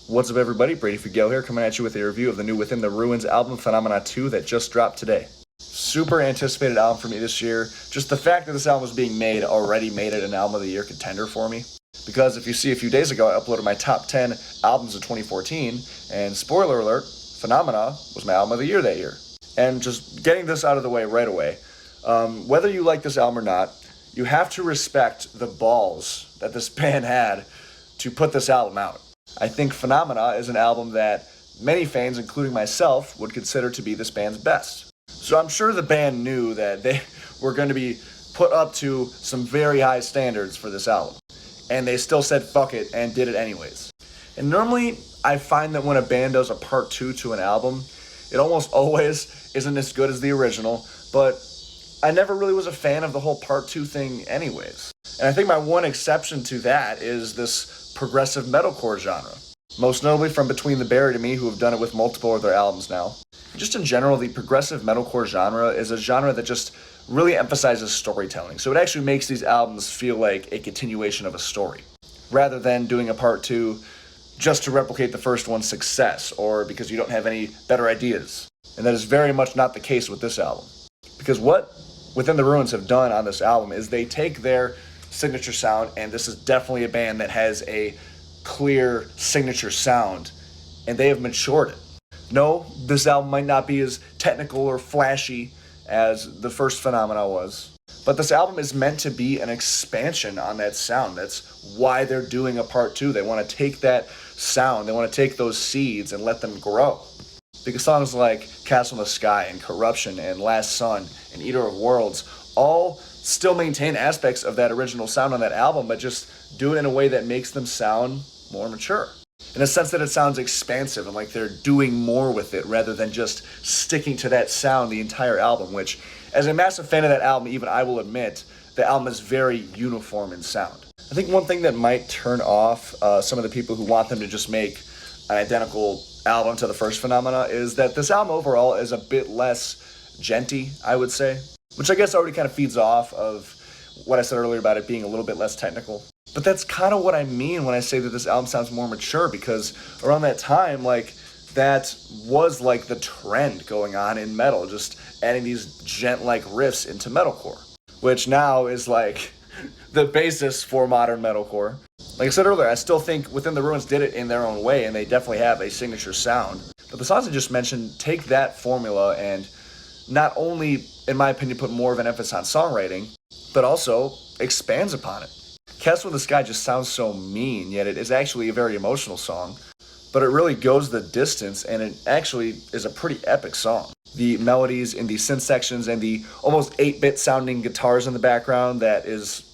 What's up, everybody? Brady Figuel here, coming at you with a review of the new Within the Ruins album, Phenomena 2, that just dropped today. Super anticipated album for me this year. Just the fact that this album was being made already made it an Album of the Year contender for me. Because if you see, a few days ago, I uploaded my top 10 albums of 2014, and spoiler alert, Phenomena was my Album of the Year that year. And just getting this out of the way right away, whether you like this album or not, you have to respect the balls that this band had to put this album out. I think Phenomena is an album that many fans, including myself, would consider to be this band's best. So I'm sure the band knew that they were going to be put up to some very high standards for this album. And they still said fuck it and did it anyways. And normally, I find that when a band does a part 2 to an album, it almost always isn't as good as the original, but I never really was a fan of the whole part 2 thing anyways. And I think my one exception to that is this progressive metalcore genre. Most notably from Between the Buried and Me, who have done it with multiple of their albums now. Just in general, the progressive metalcore genre is a genre that just really emphasizes storytelling. So it actually makes these albums feel like a continuation of a story, rather than doing a part 2 just to replicate the first one's success, or because you don't have any better ideas. And that is very much not the case with this album. Because what Within the Ruins have done on this album is they take their signature sound, and this is definitely a band that has a clear signature sound, and they have matured it. No, this album might not be as technical or flashy as the first Phenomena was, but this album is meant to be an expansion on that sound. That's why they're doing a part 2. They want to take that sound, they want to take those seeds and let them grow. Because songs like Castle in the Sky and Corruption and Last Sun and Eater of Worlds all still maintain aspects of that original sound on that album, but just do it in a way that makes them sound more mature. In a sense that it sounds expansive and like they're doing more with it rather than just sticking to that sound the entire album, which, as a massive fan of that album, even I will admit, the album is very uniform in sound. I think one thing that might turn off some of the people who want them to just make an identical album to the first Phenomena is that this album overall is a bit less djenty, I would say, which I guess already kind of feeds off of what I said earlier about it being a little bit less technical. But that's kind of what I mean when I say that this album sounds more mature, because around that time, like, that was like the trend going on in metal, just adding these gent-like riffs into metalcore, which now is like the basis for modern metalcore. Like I said earlier, I still think Within the Ruins did it in their own way, and they definitely have a signature sound. But the songs I just mentioned take that formula and not only, in my opinion, put more of an emphasis on songwriting, but also expands upon it. Castle in the Sky just sounds so mean, yet it is actually a very emotional song. But it really goes the distance, and it actually is a pretty epic song. The melodies in the synth sections and the almost 8-bit sounding guitars in the background, that is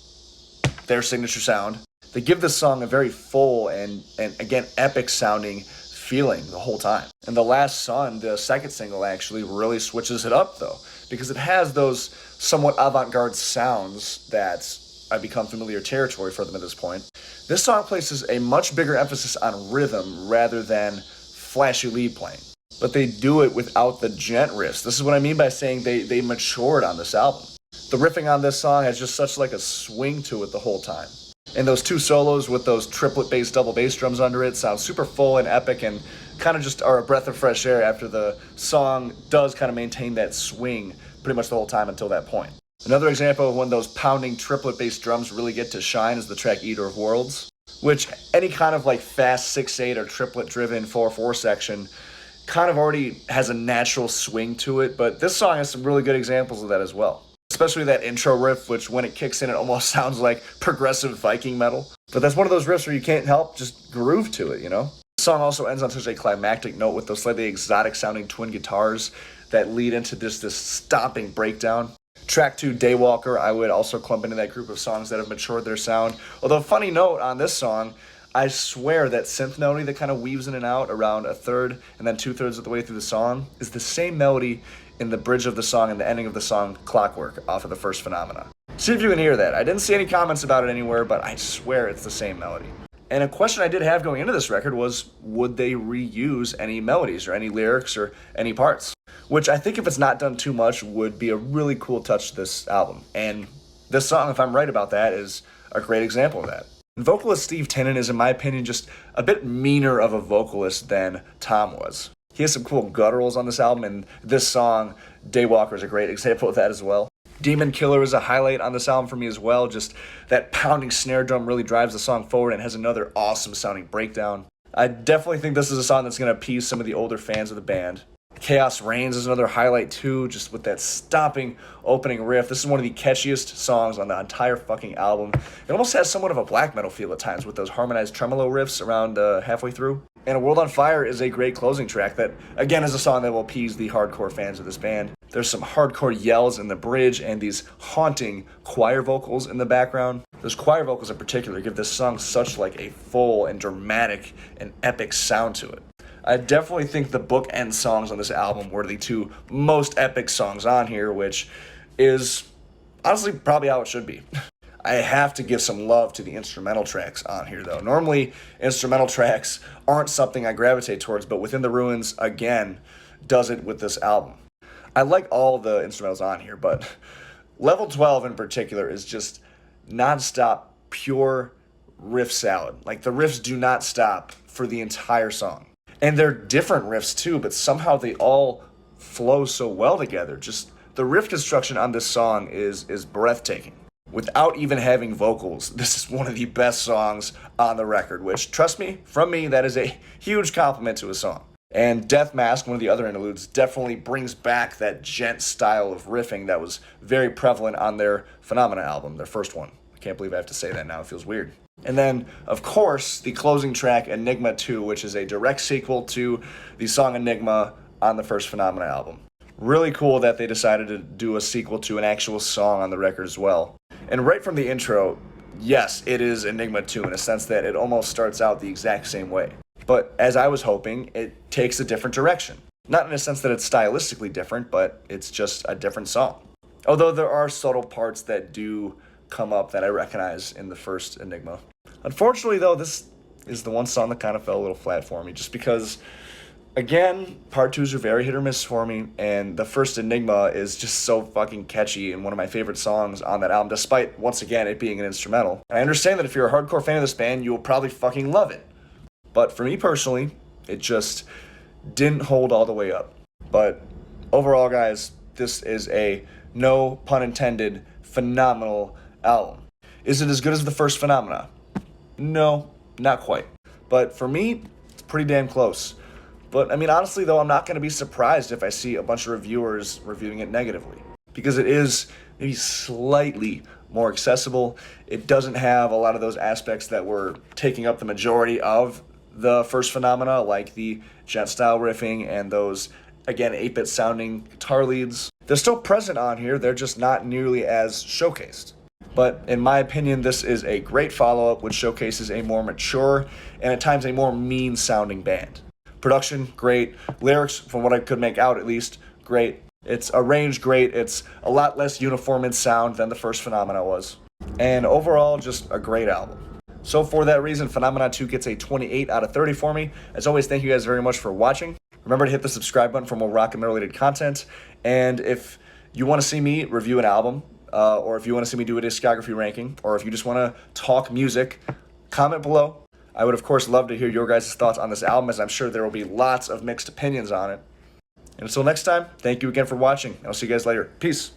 their signature sound. They give this song a very full and again, epic sounding feeling the whole time. And The Last Sun, the second single, actually really switches it up though, because it has those somewhat avant-garde sounds that have become familiar territory for them at this point. This song places a much bigger emphasis on rhythm rather than flashy lead playing. But they do it without the gent riffs. This is what I mean by saying they matured on this album. The riffing on this song has just such like a swing to it the whole time. And those two solos with those triplet bass, double bass drums under it sound super full and epic, and kind of just are a breath of fresh air after the song does kind of maintain that swing pretty much the whole time until that point. Another example of when those pounding triplet bass drums really get to shine is the track Eater of Worlds, which any kind of like fast 6/8 or triplet driven 4/4 section kind of already has a natural swing to it, but this song has some really good examples of that as well. Especially that intro riff, which when it kicks in, it almost sounds like progressive Viking metal. But that's one of those riffs where you can't help just groove to it, you know? The song also ends on such a climactic note with those slightly exotic sounding twin guitars that lead into this stomping breakdown. Track 2, Daywalker, I would also clump into that group of songs that have matured their sound. Although, funny note on this song, I swear that synth melody that kind of weaves in and out around a third and then 2/3 of the way through the song is the same melody in the bridge of the song and the ending of the song Clockwork off of the first Phenomena. See if you can hear that. I didn't see any comments about it anywhere, but I swear it's the same melody. And a question I did have going into this record was, would they reuse any melodies or any lyrics or any parts? Which I think, if it's not done too much, would be a really cool touch to this album. And this song, if I'm right about that, is a great example of that. And vocalist Steve Tennant is, in my opinion, just a bit meaner of a vocalist than Tom was. He has some cool gutturals on this album, and this song, Daywalker, is a great example of that as well. Demon Killer is a highlight on this album for me as well. Just that pounding snare drum really drives the song forward and has another awesome sounding breakdown. I definitely think this is a song that's going to appease some of the older fans of the band. Chaos Reigns is another highlight too, just with that stomping opening riff. This is one of the catchiest songs on the entire fucking album. It almost has somewhat of a black metal feel at times with those harmonized tremolo riffs around halfway through. And A World on Fire is a great closing track that, again, is a song that will appease the hardcore fans of this band. There's some hardcore yells in the bridge and these haunting choir vocals in the background. Those choir vocals in particular give this song such like a full and dramatic and epic sound to it. I definitely think the bookend songs on this album were the two most epic songs on here, which is honestly probably how it should be. I have to give some love to the instrumental tracks on here, though. Normally, instrumental tracks aren't something I gravitate towards, but Within the Ruins, again, does it with this album. I like all the instrumentals on here, but Level 12 in particular is just nonstop, pure riff salad. Like, the riffs do not stop for the entire song. And they're different riffs, too, but somehow they all flow so well together. Just the riff construction on this song is breathtaking. Without even having vocals, this is one of the best songs on the record, which, trust me, from me, that is a huge compliment to a song. And Death Mask, one of the other interludes, definitely brings back that gent style of riffing that was very prevalent on their Phenomena album, their first one. I can't believe I have to say that now, it feels weird. And then, of course, the closing track, Enigma 2, which is a direct sequel to the song Enigma on the first Phenomena album. Really cool that they decided to do a sequel to an actual song on the record as well. And right from the intro, yes, it is Enigma 2 in a sense that it almost starts out the exact same way. But as I was hoping, it takes a different direction. Not in a sense that it's stylistically different, but it's just a different song. Although there are subtle parts that do come up that I recognize in the first Enigma. Unfortunately, though, this is the one song that kind of fell a little flat for me, just because, again, part twos are very hit or miss for me, and the first Enigma is just so fucking catchy and one of my favorite songs on that album, despite, once again, it being an instrumental. And I understand that if you're a hardcore fan of this band, you will probably fucking love it. But for me personally, it just didn't hold all the way up. But overall, guys, this is a, no pun intended, phenomenal album. Is it as good as the first Phenomena? No, not quite. But for me, it's pretty damn close. But, I mean, honestly, though, I'm not going to be surprised if I see a bunch of reviewers reviewing it negatively. Because it is maybe slightly more accessible. It doesn't have a lot of those aspects that were taking up the majority of the first Phenomena, like the gent-style riffing and those, again, 8-bit sounding guitar leads. They're still present on here, they're just not nearly as showcased. But in my opinion, this is a great follow-up which showcases a more mature and at times a more mean-sounding band. Production, great. Lyrics, from what I could make out at least, great. It's arranged great. It's a lot less uniform in sound than the first Phenomena was. And overall, just a great album. So for that reason, Phenomena 2 gets a 28 out of 30 for me. As always, thank you guys very much for watching. Remember to hit the subscribe button for more rock and metal related content. And if you want to see me review an album, or if you want to see me do a discography ranking, or if you just want to talk music, comment below. I would, of course, love to hear your guys' thoughts on this album, as I'm sure there will be lots of mixed opinions on it. And until next time, thank you again for watching, and I'll see you guys later. Peace.